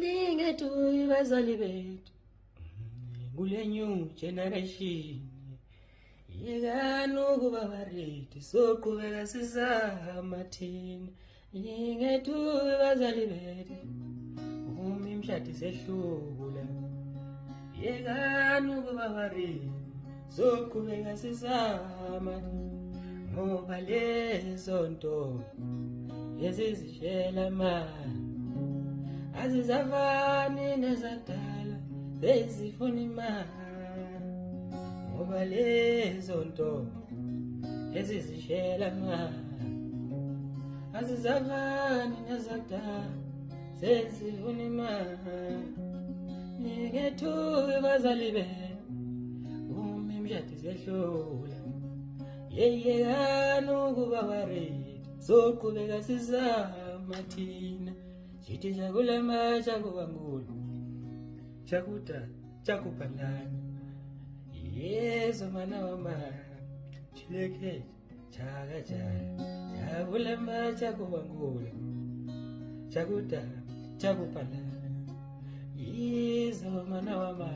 Lingethu bazali bethu kule new generation yekani ukuba baredi soqhubeka sizama thina. Lingethu bazali bethu uma imshado isehlula yekani ukuba baredi soqhubeka sizama ngoba lezo ntombi ezizishela manje azizavani nezadala zezifuna imali ngoba lezo ntombi ezizishela manje azizavani nezadala zezifuna imali. Lingethu bazali bethu uma imshado isehlula yekani ukuba baredi soqhubeka sizama thina. Chithi chakulama chakubankulu chakuta chakuphandana yezo mana wama chileke chakajala chakulama chakubankulu chakuta chakuphandana yezo mana wama